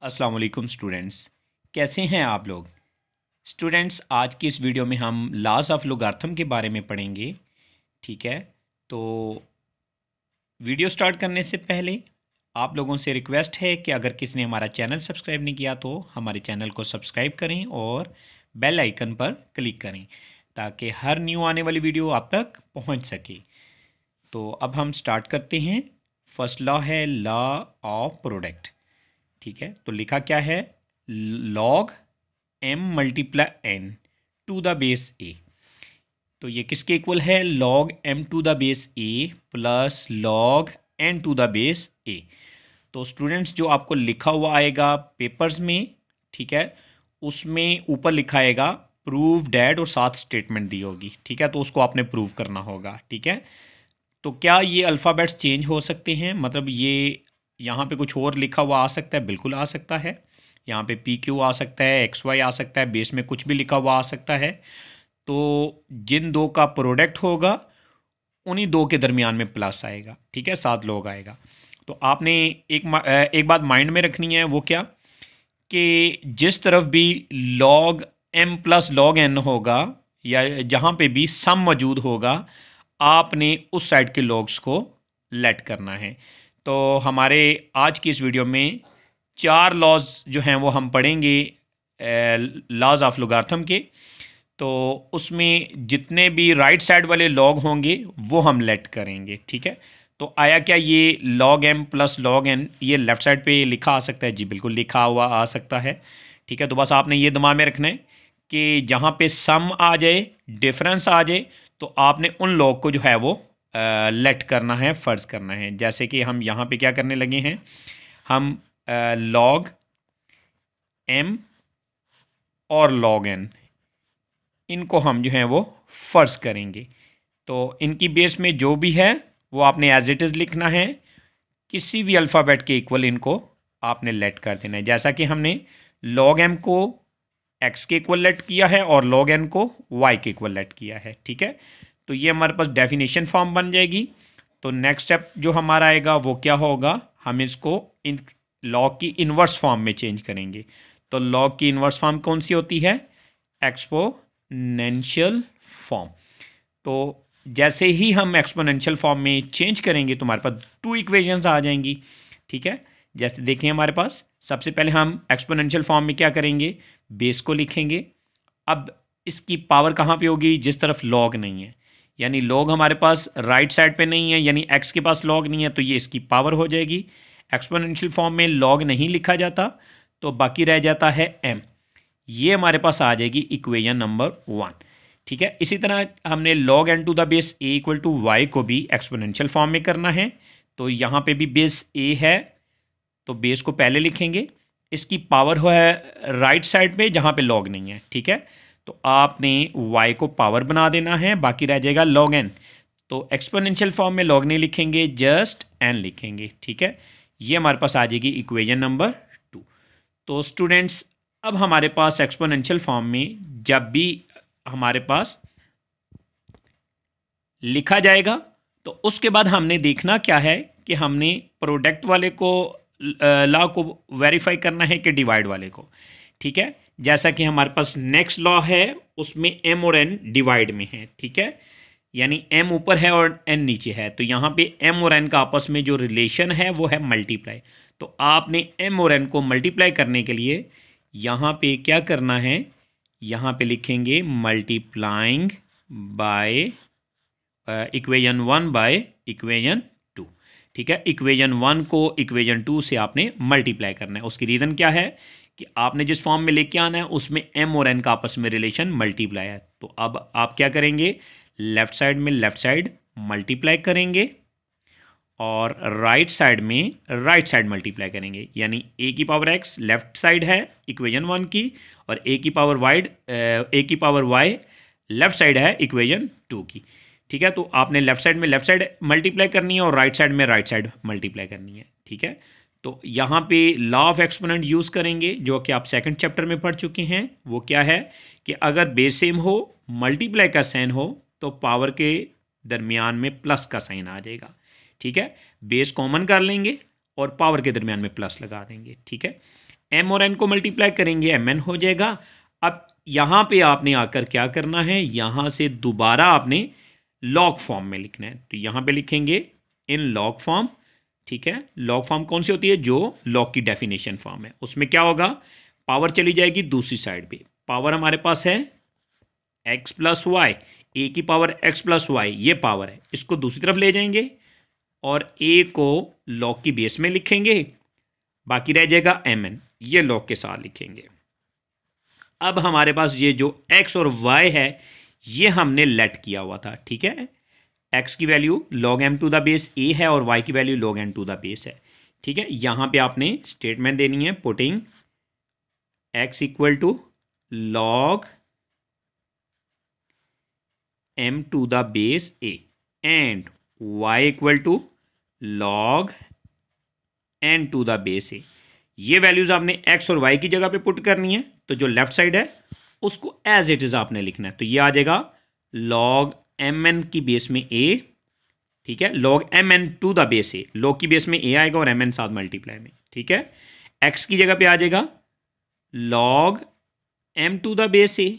अस्सलाम वालेकुम स्टूडेंट्स, कैसे हैं आप लोग। स्टूडेंट्स, आज की इस वीडियो में हम लॉज ऑफ लोगार्थम के बारे में पढ़ेंगे। ठीक है, तो वीडियो स्टार्ट करने से पहले आप लोगों से रिक्वेस्ट है कि अगर किसी ने हमारा चैनल सब्सक्राइब नहीं किया तो हमारे चैनल को सब्सक्राइब करें और बेल आइकन पर क्लिक करें ताकि हर न्यू आने वाली वीडियो आप तक पहुंच सके। तो अब हम स्टार्ट करते हैं। फर्स्ट लॉ है लॉ ऑफ प्रोडक्ट। ठीक है, तो लिखा क्या है, log m multiply n to the base a। तो ये किसके इक्वल है, log m to the base a plus log n to the base a। तो स्टूडेंट्स, जो आपको लिखा हुआ आएगा पेपर्स में, ठीक है, उसमें ऊपर लिखा आएगा प्रूव डैट और साथ स्टेटमेंट दी होगी। ठीक है, तो उसको आपने प्रूव करना होगा। ठीक है, तो क्या ये अल्फ़ाबेट्स चेंज हो सकते हैं, मतलब ये यहाँ पे कुछ और लिखा हुआ आ सकता है? बिल्कुल आ सकता है। यहाँ पे पी क्यू आ सकता है, एक्स वाई आ सकता है, बेस में कुछ भी लिखा हुआ आ सकता है। तो जिन दो का प्रोडक्ट होगा उन्हीं दो के दरमियान में प्लस आएगा। ठीक है, 7 लोग आएगा। तो आपने एक बात माइंड में रखनी है, वो क्या कि जिस तरफ भी log m plus log n होगा या जहाँ पे भी सम मौजूद होगा, आपने उस साइड के लॉग्स को लेट करना है। तो हमारे आज की इस वीडियो में 4 लॉज जो हैं वो हम पढ़ेंगे, लॉज ऑफ लोगार्थम के। तो उसमें जितने भी राइट साइड वाले लॉग होंगे वो हम लेट करेंगे। ठीक है, तो आया क्या, ये log m plus log n ये लेफ़्ट साइड पे लिखा आ सकता है? जी बिल्कुल लिखा हुआ आ सकता है। ठीक है, तो बस आपने ये दिमाग में रखना है कि जहाँ पे सम आ जाए, डिफरेंस आ जाए, तो आपने उन लॉग को जो है वो लेट करना है, फ़र्ज़ करना है। जैसे कि हम यहाँ पे क्या करने लगे हैं, हम लॉग m और लॉग n इनको हम जो है वो फ़र्ज़ करेंगे। तो इनकी बेस में जो भी है वो आपने एज इट इज़ लिखना है। किसी भी अल्फ़ाबेट के इक्वल इनको आपने लेट कर देना है। जैसा कि हमने लॉग m को x के इक्वल लेट किया है और लॉग n को y के इक्वल लेट किया है। ठीक है, तो ये हमारे पास डेफिनेशन फॉर्म बन जाएगी। तो नेक्स्ट स्टेप जो हमारा आएगा वो क्या होगा, हम इसको इन लॉग की इन्वर्स फॉर्म में चेंज करेंगे। तो लॉग की इन्वर्स फॉर्म कौन सी होती है, एक्सपोनेंशियल फॉर्म। तो जैसे ही हम एक्सपोनेंशियल फॉर्म में चेंज करेंगे तो हमारे पास 2 इक्वेशंस आ जाएंगी। ठीक है, जैसे देखें हमारे पास सबसे पहले हम एक्सपोनेंशियल फॉर्म में क्या करेंगे, बेस को लिखेंगे। अब इसकी पावर कहाँ पे होगी, जिस तरफ लॉग नहीं है, यानी लॉग हमारे पास राइट साइड पे नहीं है, यानी एक्स के पास लॉग नहीं है, तो ये इसकी पावर हो जाएगी। एक्सपोनेंशियल फॉर्म में लॉग नहीं लिखा जाता, तो बाकी रह जाता है m। ये हमारे पास आ जाएगी इक्वेशन नंबर 1। ठीक है, इसी तरह हमने log n to the base a equal to y को भी एक्सपोनेंशियल फॉर्म में करना है। तो यहाँ पे भी बेस a है, तो बेस को पहले लिखेंगे। इसकी पावर है राइट साइड पे जहाँ पे log नहीं है। ठीक है, तो आपने y को पावर बना देना है, बाकी रह जाएगा log n। तो एक्सपोनेंशियल फॉर्म में log नहीं लिखेंगे, जस्ट n लिखेंगे। ठीक है, ये हमारे पास आ जाएगी इक्वेशन नंबर 2। तो स्टूडेंट्स, अब हमारे पास एक्सपोनेंशियल फॉर्म में जब भी हमारे पास लिखा जाएगा तो उसके बाद हमने देखना क्या है कि हमने प्रोडक्ट वाले को लॉ को वेरीफाई करना है कि डिवाइड वाले को। ठीक है, जैसा कि हमारे पास नेक्स्ट लॉ है उसमें m और n डिवाइड में है। ठीक है, यानी m ऊपर है और n नीचे है, तो यहाँ पे m और n का आपस में जो रिलेशन है वो है मल्टीप्लाई। तो आपने m और n को मल्टीप्लाई करने के लिए यहाँ पे क्या करना है, यहाँ पे लिखेंगे multiplying by equation 1 by equation 2। ठीक है, इक्वेशन 1 को इक्वेशन 2 से आपने मल्टीप्लाई करना है। उसकी रीज़न क्या है कि आपने जिस फॉर्म में लेके आना है उसमें m और n का आपस में रिलेशन मल्टीप्लाई है। तो अब आप क्या करेंगे, लेफ्ट साइड में लेफ्ट साइड मल्टीप्लाई करेंगे और राइट साइड में राइट साइड मल्टीप्लाई करेंगे, यानी a की पावर x लेफ्ट साइड है इक्वेशन 1 की और a की पावर y लेफ्ट साइड है इक्वेशन 2 की। ठीक है, तो आपने लेफ्ट साइड में लेफ्ट साइड मल्टीप्लाई करनी है और राइट साइड में राइट साइड मल्टीप्लाई करनी है। ठीक है, तो यहाँ पे लॉ ऑफ एक्सपोनेंट यूज़ करेंगे जो कि आप सेकंड चैप्टर में पढ़ चुके हैं। वो क्या है कि अगर बेस सेम हो, मल्टीप्लाई का साइन हो, तो पावर के दरमियान में प्लस का साइन आ जाएगा। ठीक है, बेस कॉमन कर लेंगे और पावर के दरमियान में प्लस लगा देंगे। ठीक है, m और n को मल्टीप्लाई करेंगे mn हो जाएगा। अब यहाँ पे आपने आकर क्या करना है, यहाँ से दोबारा आपने लॉग फॉर्म में लिखना है। तो यहाँ पे लिखेंगे इन लॉग फॉर्म, ठीक है। लॉग फॉर्म कौन सी होती है, जो लॉग की डेफिनेशन फॉर्म है। उसमें क्या होगा, पावर चली जाएगी दूसरी साइड पे। पावर हमारे पास है x प्लस वाई, ए की पावर x प्लस वाई, ये पावर है, इसको दूसरी तरफ ले जाएंगे और a को लॉग की बेस में लिखेंगे, बाकी रह जाएगा mn, ये लॉग के साथ लिखेंगे। अब हमारे पास ये जो x और y है ये हमने लेट किया हुआ था, ठीक है। x की value log m to the base a है और y की value log n to the base है, ठीक है। यहाँ पे आपने स्टेटमेंट देनी है, putting x equal to log m to the base a and y equal to log n to the base a। ये वैल्यूज आपने x और y की जगह पे पुट करनी है। तो जो लेफ्ट साइड है उसको एज इट इज आपने लिखना है। तो ये आ जाएगा log mn की बेस में a, ठीक है, log mn to the base a, log की बेस में a आएगा और mn साथ मल्टीप्लाई में, ठीक है। x की जगह पे आ जाएगा log m to the base a,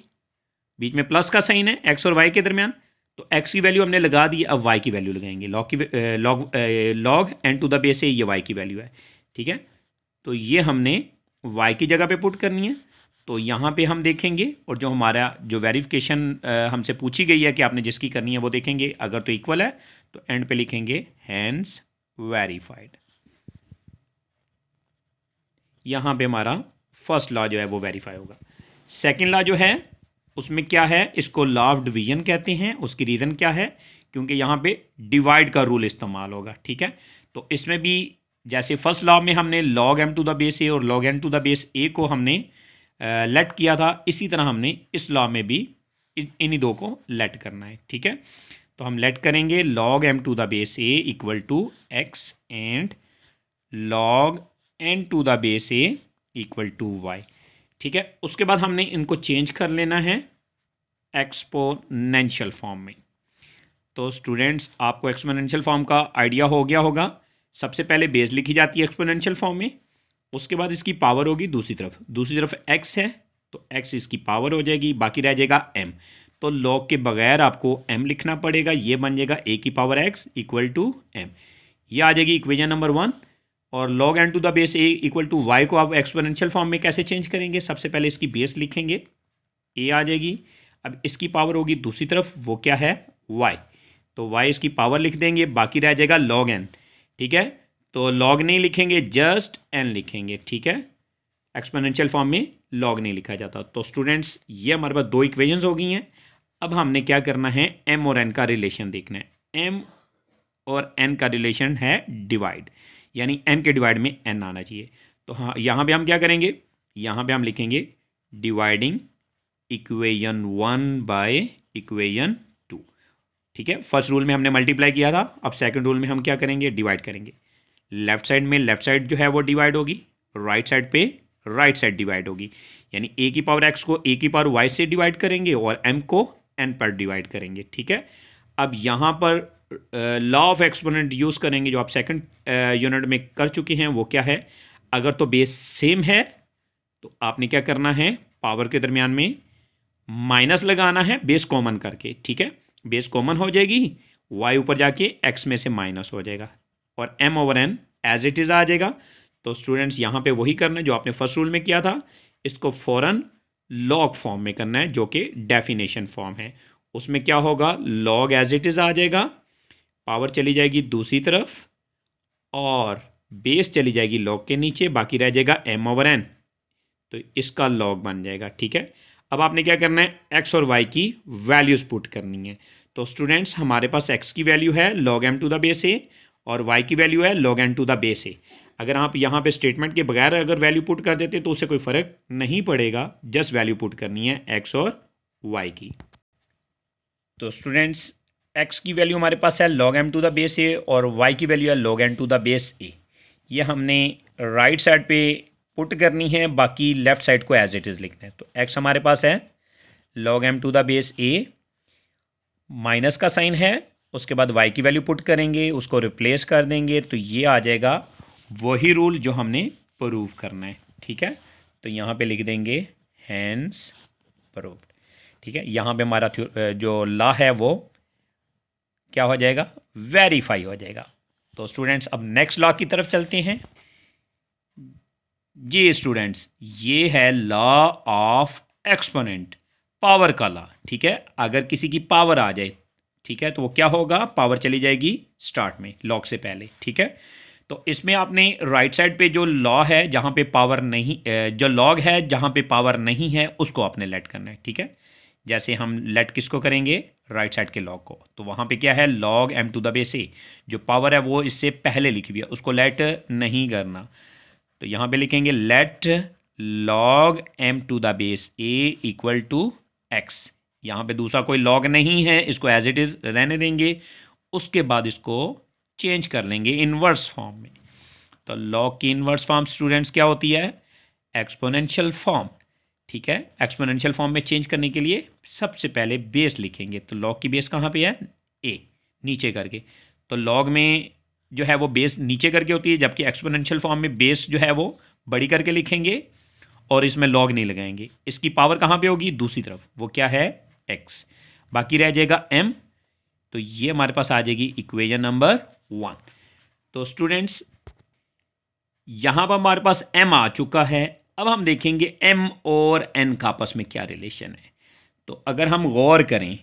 बीच में प्लस का साइन है x और y के दरमियान, तो x की वैल्यू हमने लगा दी, अब y की वैल्यू लगाएंगे। log n to the base a, ये y की वैल्यू है, ठीक है। तो ये हमने y की जगह पे पुट करनी है। तो यहाँ पे हम देखेंगे और जो हमारा जो वेरिफिकेशन हमसे पूछी गई है कि आपने जिसकी करनी है वो देखेंगे। अगर तो इक्वल है तो एंड पे लिखेंगे हैंस वेरीफाइड। यहाँ पे हमारा फर्स्ट लॉ जो है वो वेरीफाई होगा। सेकंड लॉ जो है उसमें क्या है, इसको लॉ ऑफ डिवीजन कहते हैं। उसकी रीज़न क्या है, क्योंकि यहाँ पे डिवाइड का रूल इस्तेमाल होगा, ठीक है। तो इसमें भी जैसे फर्स्ट लॉ में हमने log m to the base a और log n to the base a को हमने लेट किया था, इसी तरह हमने इस लॉ में भी इन्हीं दो को लेट करना है, ठीक है। तो हम लेट करेंगे log m to the base a equal to x and log n to the base a equal to y, ठीक है। उसके बाद हमने इनको चेंज कर लेना है एक्सपोनेंशियल फॉर्म में। तो स्टूडेंट्स आपको एक्सपोनेंशियल फॉर्म का आइडिया हो गया होगा। सबसे पहले बेस लिखी जाती है एक्सपोनेंशियल फॉर्म में, उसके बाद इसकी पावर होगी दूसरी तरफ x है तो x इसकी पावर हो जाएगी, बाकी रह जाएगा m। तो log के बगैर आपको m लिखना पड़ेगा, ये बन जाएगा a की power x equal to m, ये आ जाएगी इक्वेशन नंबर 1। और log n to the base a equal to y को आप एक्सपोनेंशियल फॉर्म में कैसे चेंज करेंगे, सबसे पहले इसकी बेस लिखेंगे, a आ जाएगी। अब इसकी पावर होगी दूसरी तरफ, वो क्या है y, तो y इसकी पावर लिख देंगे, बाकी रह जाएगा log n, ठीक है। तो log नहीं लिखेंगे, जस्ट n लिखेंगे, ठीक है। एक्सपोनेंशियल फॉर्म में log नहीं लिखा जाता। तो स्टूडेंट्स ये हमारे पास दो इक्वेशंस हो गई हैं। अब हमने क्या करना है, m और n का रिलेशन देखना है। m और n का रिलेशन है डिवाइड, यानी m के डिवाइड में n आना चाहिए। तो हाँ, यहाँ पे हम क्या करेंगे, यहाँ पे हम लिखेंगे डिवाइडिंग इक्वेशन 1 बाय इक्वेशन 2, ठीक है। फर्स्ट रूल में हमने मल्टीप्लाई किया था, अब सेकंड रूल में हम क्या करेंगे, डिवाइड करेंगे। लेफ्ट साइड में लेफ्ट साइड जो है वो डिवाइड होगी, राइट साइड पे राइट साइड डिवाइड होगी, यानी a की पावर x को a की पावर y से डिवाइड करेंगे और m को n पर डिवाइड करेंगे, ठीक है। अब यहाँ पर लॉ ऑफ एक्सपोनेंट यूज़ करेंगे, जो आप सेकंड यूनिट में कर चुके हैं। वो क्या है, अगर तो बेस सेम है तो आपने क्या करना है, पावर के दरमियान में माइनस लगाना है बेस कॉमन करके, ठीक है। बेस कॉमन हो जाएगी, y ऊपर जाके x में से माइनस हो जाएगा और m over n as it is आ जाएगा। तो स्टूडेंट्स यहाँ पे वही करना है जो आपने फर्स्ट रूल में किया था, इसको फ़ौरन लॉग फॉर्म में करना है जो कि डेफिनेशन फॉर्म है। उसमें क्या होगा, लॉग एज इट इज़ आ जाएगा, पावर चली जाएगी दूसरी तरफ और बेस चली जाएगी लॉग के नीचे, बाकी रह जाएगा m ओवर n, तो इसका लॉग बन जाएगा, ठीक है। अब आपने क्या करना है, x और y की वैल्यूज़ पुट करनी है। तो स्टूडेंट्स हमारे पास x की वैल्यू है log m to the base a और y की वैल्यू है log n to the base a। अगर आप यहाँ पे स्टेटमेंट के बगैर अगर वैल्यू पुट कर देते तो उससे कोई फ़र्क नहीं पड़ेगा, जस्ट वैल्यू पुट करनी है x और y की। तो स्टूडेंट्स x की वैल्यू हमारे पास है log m to the base a और y की वैल्यू है log n to the base a। ये हमने राइट साइड पे पुट करनी है, बाकी लेफ़्ट साइड को एज इट इज़ लिखना है। तो x हमारे पास है log m to the base a, minus का साइन है, उसके बाद y की वैल्यू पुट करेंगे, उसको रिप्लेस कर देंगे, तो ये आ जाएगा वही रूल जो हमने प्रूव करना है, ठीक है, तो यहाँ पे लिख देंगे हैंस प्रूव्ड। ठीक है, यहाँ पे हमारा जो लॉ है वो क्या हो जाएगा, वेरीफाई हो जाएगा। तो स्टूडेंट्स अब नेक्स्ट लॉ की तरफ चलते हैं। जी स्टूडेंट्स, ये है लॉ ऑफ एक्सपोनेंट, पावर का लॉ। ठीक है, अगर किसी की पावर आ जाए, ठीक है, तो वो क्या होगा, पावर चली जाएगी स्टार्ट में लॉग से पहले। ठीक है, तो इसमें आपने राइट साइड पे जो लॉ है जहाँ पे पावर नहीं, जो लॉग है जहाँ पे पावर नहीं है उसको आपने लेट करना है। ठीक है, जैसे हम लेट किसको करेंगे, राइट साइड के लॉग को, तो वहाँ पे क्या है, log m to the base a, जो पावर है वो इससे पहले लिखी हुई है उसको लेट नहीं करना। तो यहाँ पे लिखेंगे let log m to the base a equal to x। यहाँ पे दूसरा कोई लॉग नहीं है, इसको एज इट इज़ रहने देंगे, उसके बाद इसको चेंज कर लेंगे इन्वर्स फॉर्म में। तो लॉग की इन्वर्स फॉर्म स्टूडेंट्स क्या होती है, एक्सपोनेंशियल फॉर्म। ठीक है, एक्सपोनेंशियल फॉर्म में चेंज करने के लिए सबसे पहले बेस लिखेंगे। तो लॉग की बेस कहाँ पे है, ए, नीचे करके। तो लॉग में जो है वो बेस नीचे करके होती है, जबकि एक्सपोनेंशियल फॉर्म में बेस जो है वो बड़ी करके लिखेंगे और इसमें लॉग नहीं लगाएंगे। इसकी पावर कहाँ पे होगी, दूसरी तरफ, वो क्या है, एक्स, बाकी रह जाएगा m। तो ये हमारे पास आ जाएगी इक्वेशन नंबर 1। तो स्टूडेंट्स यहाँ पर हमारे पास m आ चुका है। अब हम देखेंगे m और n का आपस में क्या रिलेशन है। तो अगर हम गौर करें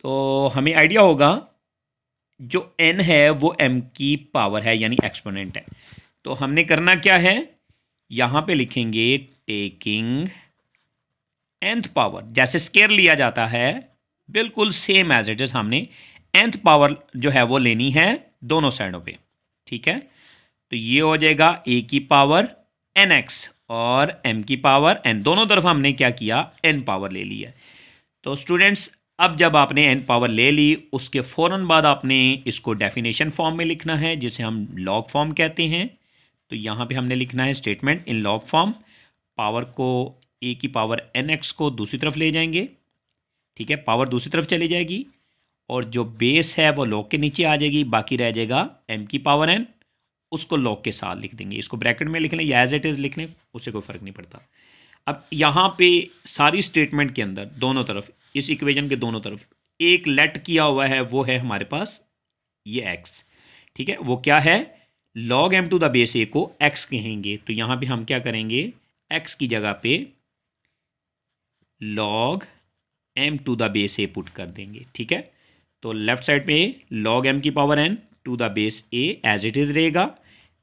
तो हमें आइडिया होगा, जो n है वो m की पावर है यानी एक्सपोनेंट है। तो हमने करना क्या है, यहाँ पे लिखेंगे टेकिंग nth पावर, जैसे स्केयर लिया जाता है बिल्कुल सेम एज इट इज हमने nth पावर जो है वो लेनी है दोनों साइडों पे। ठीक है, तो ये हो जाएगा a की पावर nx और m की पावर n, दोनों तरफ हमने क्या किया, n पावर ले ली है। तो स्टूडेंट्स अब जब आपने n पावर ले ली, उसके फ़ौरन बाद आपने इसको डेफिनेशन फॉर्म में लिखना है जिसे हम लॉग फॉर्म कहते हैं। तो यहाँ पे हमने लिखना है statement in log form, power को a की पावर nx को दूसरी तरफ ले जाएंगे। ठीक है, पावर दूसरी तरफ चली जाएगी और जो बेस है वो लॉग के नीचे आ जाएगी, बाकी रह जाएगा m की पावर n, उसको लॉग के साथ लिख देंगे। इसको ब्रैकेट में लिख लें या एज इट इज़ लिख लें, उससे कोई फ़र्क नहीं पड़ता। अब यहाँ पे सारी स्टेटमेंट के अंदर दोनों तरफ, इस इक्वेशन के दोनों तरफ एक लेट किया हुआ है, वो है हमारे पास ये x। ठीक है, वो क्या है, log m to the base a को x कहेंगे। तो यहाँ पे हम क्या करेंगे, x की जगह पे log m to the base a put कर देंगे। ठीक है, तो लेफ्ट साइड पे log m की power n to the base a as it is रहेगा,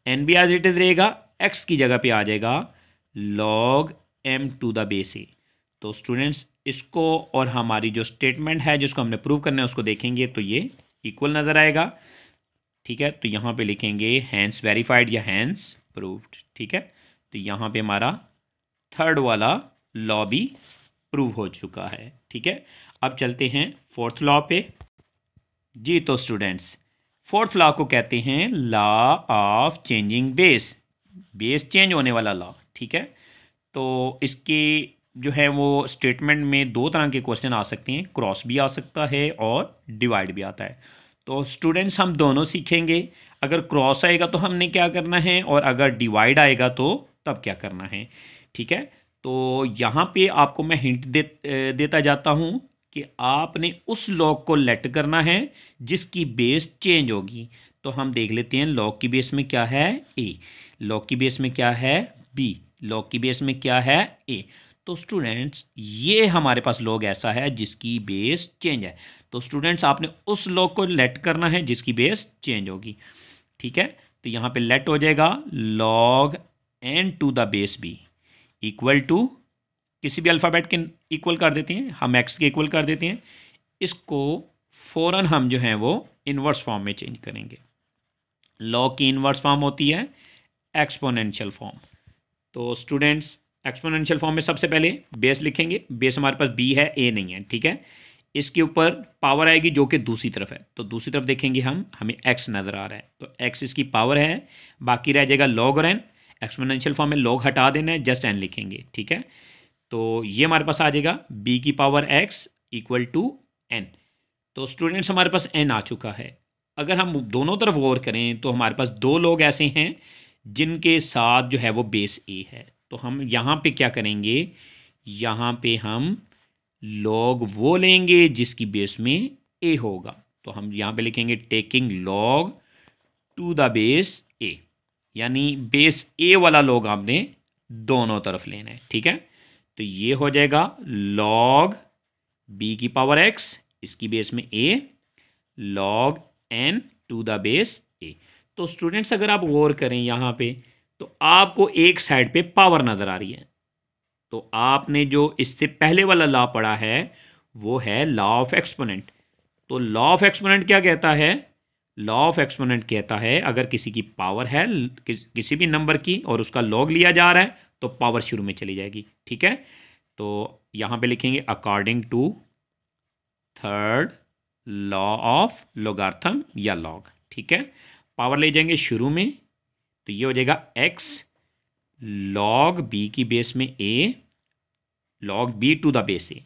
n भी एज इट इज़ रहेगा, x की जगह पे आ जाएगा log m to the base a। तो स्टूडेंट्स इसको और हमारी जो स्टेटमेंट है जिसको हमने प्रूव करना है उसको देखेंगे तो ये इक्वल नज़र आएगा। ठीक है, तो यहाँ पे लिखेंगे हैंस वेरीफाइड या हैंस प्रूव्ड। ठीक है, तो यहाँ पे हमारा थर्ड वाला लॉ भी प्रूव हो चुका है। ठीक है, अब चलते हैं फोर्थ लॉ पे। जी तो स्टूडेंट्स फोर्थ लॉ को कहते हैं law of changing base, base change होने वाला लॉ। ठीक है, तो इसकी जो है वो स्टेटमेंट में दो तरह के क्वेश्चन आ सकते हैं, क्रॉस भी आ सकता है और डिवाइड भी आता है। तो स्टूडेंट्स हम दोनों सीखेंगे, अगर क्रॉस आएगा तो हमने क्या करना है और अगर डिवाइड आएगा तो तब क्या करना है। ठीक है, तो यहाँ पे आपको मैं हिंट देता जाता हूँ कि आपने उस लॉग को लेट करना है जिसकी बेस चेंज होगी। तो हम देख लेते हैं लॉग की बेस में क्या है, a, लॉग की बेस में क्या है, b, लॉग की बेस में क्या है, a। तो स्टूडेंट्स ये हमारे पास लॉग ऐसा है जिसकी बेस चेंज है। तो स्टूडेंट्स आपने उस लॉग को लेट करना है जिसकी बेस चेंज होगी। ठीक है, तो यहाँ पे लेट हो जाएगा log n to the base b equal to, किसी भी अल्फ़ाबेट के इक्वल कर देते हैं, हम x के इक्वल कर देते हैं। इसको फ़ौरन हम जो है वो इन्वर्स फॉर्म में चेंज करेंगे। लॉग की इन्वर्स फॉर्म होती है एक्सपोनेंशियल फॉर्म। तो स्टूडेंट्स एक्सपोनेंशियल फॉर्म में सबसे पहले बेस लिखेंगे, बेस हमारे पास b है, a नहीं है। ठीक है, इसके ऊपर पावर आएगी जो कि दूसरी तरफ है, तो दूसरी तरफ देखेंगे हम, हमें x नज़र आ रहा है, तो x इसकी पावर है, बाकी रह जाएगा log और n। एक्सपोनेंशियल फॉर्म में log हटा देना है, जस्ट n लिखेंगे। ठीक है, तो ये हमारे पास आ जाएगा b की power x equal to n। तो स्टूडेंट्स हमारे पास n आ चुका है। अगर हम दोनों तरफ गौर करें तो हमारे पास दो लोग ऐसे हैं जिनके साथ जो है वो बेस ए है। तो हम यहाँ पे क्या करेंगे, यहाँ पे हम लॉग वो लेंगे जिसकी बेस में ए होगा। तो हम यहाँ पे लिखेंगे taking log to the base a, यानी बेस ए वाला लॉग आपने दोनों तरफ लेना है। ठीक है, तो ये हो जाएगा लॉग बी की पावर एक्स, इसकी बेस में a, log n to the base a. तो स्टूडेंट्स अगर आप गौर करें यहाँ पे, तो आपको एक साइड पे पावर नज़र आ रही है। तो आपने जो इससे पहले वाला लॉ पढ़ा है वो है लॉ ऑफ एक्सपोनेंट। तो लॉ ऑफ एक्सपोनेंट क्या कहता है, लॉ ऑफ एक्सपोनेंट कहता है अगर किसी की पावर है किसी भी नंबर की और उसका लॉग लिया जा रहा है तो पावर शुरू में चली जाएगी। ठीक है, तो यहाँ पे लिखेंगे according to third law of logarithm या लॉग। ठीक है, पावर ले जाएंगे शुरू में, तो ये हो जाएगा एक्स लॉग बी की बेस में a, log b to the base a,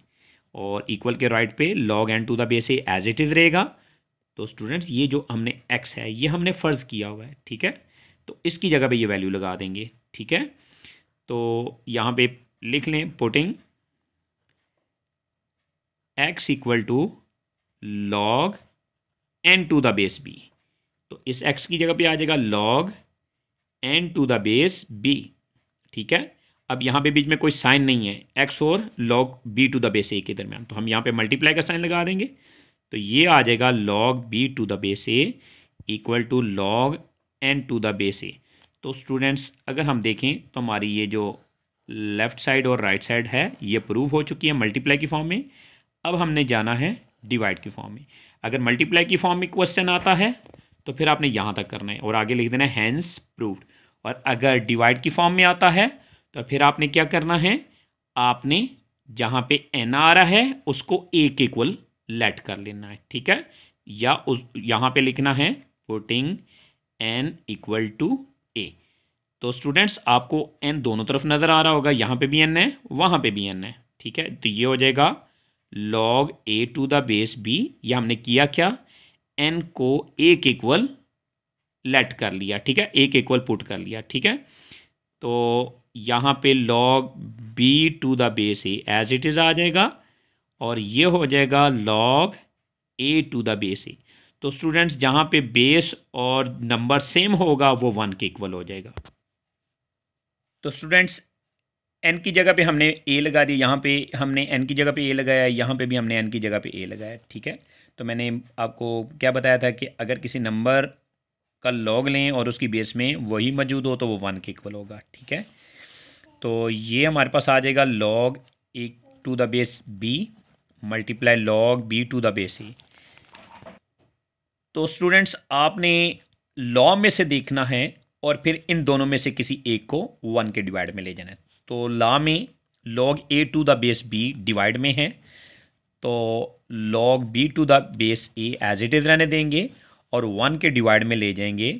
और इक्वल के राइट पे log n to the base a as it is रहेगा। तो स्टूडेंट्स ये जो हमने x है ये हमने फ़र्ज़ किया हुआ है। ठीक है, तो इसकी जगह पे ये वैल्यू लगा देंगे। ठीक है, तो यहाँ पे लिख लें putting x equal to log n to the base b. तो इस x की जगह पे आ जाएगा log n to the base b. ठीक है, अब यहाँ पे बीच में कोई साइन नहीं है, x और log b to the base a के दरमियान, तो हम यहाँ पे मल्टीप्लाई का साइन लगा देंगे। तो ये आ जाएगा log b to the base a equal to log n to the base a. तो स्टूडेंट्स अगर हम देखें तो हमारी ये जो लेफ़्ट साइड और राइट साइड है ये प्रूव हो चुकी है मल्टीप्लाई की फॉर्म में। अब हमने जाना है डिवाइड की फॉर्म में। अगर मल्टीप्लाई की फॉर्म में क्वेश्चन आता है तो फिर आपने यहाँ तक करना है और आगे लिख देना है हैंस प्रूव्ड। और अगर डिवाइड की फॉर्म में आता है तो फिर आपने क्या करना है, आपने जहाँ पे एन आ रहा है उसको ए के इक्वल लेट कर लेना है। ठीक है, या उस यहाँ पे लिखना है पुटिंग एन इक्वल टू ए। तो स्टूडेंट्स आपको एन दोनों तरफ नज़र आ रहा होगा, यहाँ पे भी एन है वहाँ पे भी एन है। ठीक है, तो ये हो जाएगा log a to the base b. या हमने किया क्या, एन को ए के इक्वल लेट कर लिया। ठीक है, ए के इक्वल पुट कर लिया। ठीक है, तो यहाँ पे log b to the base a as it is आ जाएगा और ये हो जाएगा log a to the base a. तो स्टूडेंट्स जहाँ पे बेस और नंबर सेम होगा वो 1 के इक्वल हो जाएगा। तो स्टूडेंट्स एन की जगह पे हमने ए लगा दिया, यहाँ पे हमने एन की जगह पे ए लगाया, यहाँ पे भी हमने एन की जगह पे ए लगाया। ठीक है, तो मैंने आपको क्या बताया था कि अगर किसी नंबर का लॉग लें और उसकी बेस में वही मौजूद हो तो वो 1 के इक्वल होगा। ठीक है, तो ये हमारे पास आ जाएगा log a to the base b multiply log b to the base a. तो स्टूडेंट्स आपने लॉ में से देखना है और फिर इन दोनों में से किसी एक को 1 के डिवाइड में ले जाना है। तो लॉ में log a to the base b divide में है, तो log b to the base a as it is रहने देंगे और 1 के डिवाइड में ले जाएंगे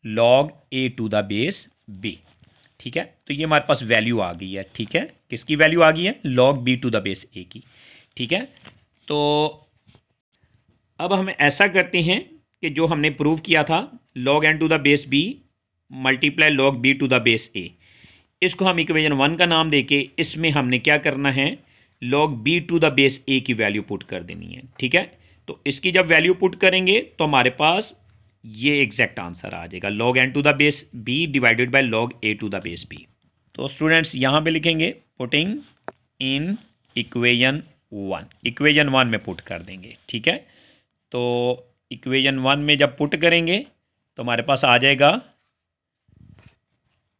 log a to the base b. ठीक है, तो ये हमारे पास वैल्यू आ गई है। ठीक है, किसकी वैल्यू आ गई है, log b to the base a की। ठीक है, तो अब हम ऐसा करते हैं कि जो हमने प्रूव किया था log n to the base b multiply log b to the base a, इसको हम इक्वेशन 1 का नाम देके इसमें हमने क्या करना है, log b to the base a की वैल्यू पुट कर देनी है। ठीक है, तो इसकी जब वैल्यू पुट करेंगे तो हमारे पास ये एग्जैक्ट आंसर आ जाएगा, log n to the base b divided by log a to the base b. तो स्टूडेंट्स यहाँ पे लिखेंगे पुटिंग इन इक्वेशन 1, इक्वेशन 1 में पुट कर देंगे। ठीक है, तो इक्वेशन 1 में जब पुट करेंगे तो हमारे पास आ जाएगा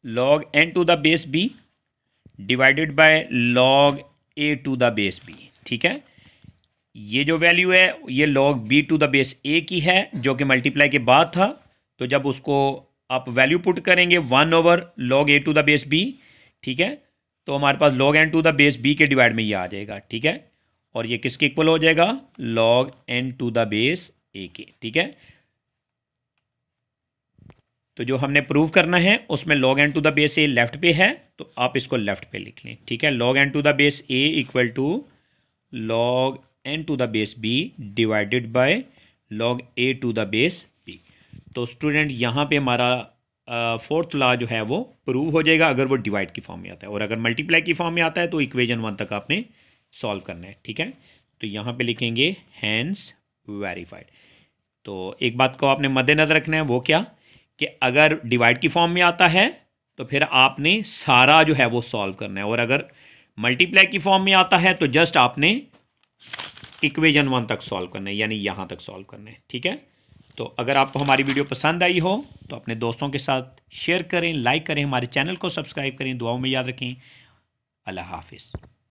log n to the base b divided by log a to the base b. ठीक है, ये जो वैल्यू है ये log b to the base a की है जो कि मल्टीप्लाई के बाद था। तो जब उसको आप वैल्यू पुट करेंगे 1 over log a to the base b, ठीक है, तो हमारे पास log n to the base b के डिवाइड में ये आ जाएगा। ठीक है, और ये किसके इक्वल हो जाएगा, log n to the base a के। ठीक है, तो जो हमने प्रूव करना है उसमें log n to the base a left पे है तो आप इसको लेफ्ट पे लिख लें। ठीक है, log n to the base a equal to log n to the base b divided by log a to the base b. तो स्टूडेंट यहाँ पे हमारा फोर्थ लॉ जो है वो प्रूव हो जाएगा अगर वो डिवाइड की फॉर्म में आता है, और अगर मल्टीप्लाई की फॉर्म में आता है तो इक्वेशन 1 तक आपने सॉल्व करना है। ठीक है, तो यहाँ पे लिखेंगे हैंस वेरीफाइड। तो एक बात को आपने मद्देनजर रखना है, वो क्या कि अगर डिवाइड की फॉर्म में आता है तो फिर आपने सारा जो है वो सॉल्व करना है, और अगर मल्टीप्लाई की फॉर्म में आता है तो जस्ट आपने इक्वेशन 1 तक सॉल्व करना है, यानी यहाँ तक सॉल्व करना है। ठीक है, तो अगर आपको हमारी वीडियो पसंद आई हो तो अपने दोस्तों के साथ शेयर करें, लाइक करें, हमारे चैनल को सब्सक्राइब करें, दुआओं में याद रखें। अल्लाह हाफिज़।